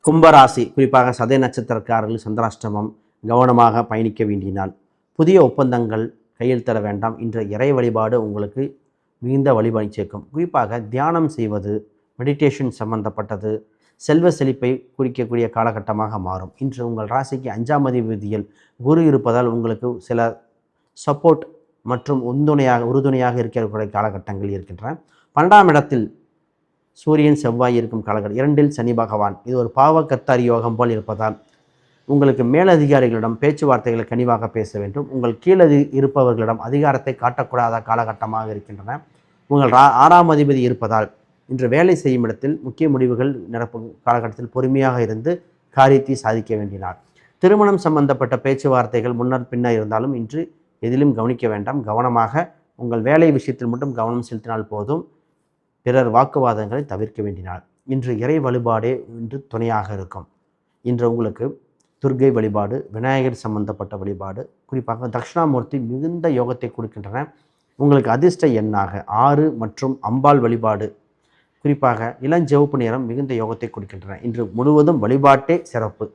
கும்பராசி குறிப்பாக சதய நட்சத்திரக்காரர்கள் சந்திராஷ்டமம் கவனமாக பயணிக்க வேண்டிய நாள். புதிய ஒப்பந்தங்கள் கையெழுத்திட வேண்டாம். இன்று இறை வழிபாடு உங்களுக்கு மிகுந்த வழிபாடு சேர்க்கும். குறிப்பாக தியானம் செய்வது, மெடிடேஷன் சம்பந்தப்பட்டது, செல்வ செழிப்பை குறிக்கக்கூடிய காலகட்டமாக மாறும். இன்று உங்கள் ராசிக்கு 5ஆம் அதிபதியில் குரு இருப்பதால் உங்களுக்கு சில சப்போர்ட் மற்றும் உறுதுணையாக இருக்கக்கூடிய காலகட்டங்கள் இருக்கின்றன. 12ஆம் இடத்தில் சூரியன் செவ்வாய் இருக்கும் காலகட்டம், 2இல் சனி பகவான். இது ஒரு பாவக்கத்தாரி யோகம் போல் இருப்பதால் உங்களுக்கு மேலதிகாரிகளிடம் பேச்சுவார்த்தைகளை கனிவாக பேச வேண்டும். உங்கள் கீழே இருப்பவர்களிடம் அதிகாரத்தை காட்டக்கூடாத காலகட்டமாக இருக்கின்றன. உங்கள் 6ஆம் அதிபதி இருப்பதால் இன்று வேலை செய்யும் இடத்தில் முக்கிய முடிவுகள் நடக்கும் காலகட்டத்தில் பொறுமையாக இருந்து காரியத்தை சாதிக்க வேண்டினார். திருமணம் சம்பந்தப்பட்ட பேச்சுவார்த்தைகள் முன்னர் பின்னர் இருந்தாலும் இன்று எதிலும் கவனிக்க வேண்டாம். கவனமாக உங்கள் வேலை விஷயத்தில் மட்டும் கவனம் செலுத்தினால் போதும். பிறர் வாக்குவாதங்களை தவிர்க்க வேண்டினார். இன்று இறை வழிபாடே இன்று துணையாக இருக்கும். இன்று உங்களுக்கு துர்க்கை வழிபாடு, விநாயகர் சம்பந்தப்பட்ட வழிபாடு, குறிப்பாக தட்சிணாமூர்த்தி மிகுந்த யோகத்தை கொடுக்கின்றன. உங்களுக்கு அதிர்ஷ்ட எண்ணாக 6 மற்றும் அம்பாள் வழிபாடு, குறிப்பாக இளஞ்சிவப்பு நிறம் மிகுந்த யோகத்தை கொடுக்கின்றன. இன்று முழுவதும் வழிபாட்டே சிறப்பு.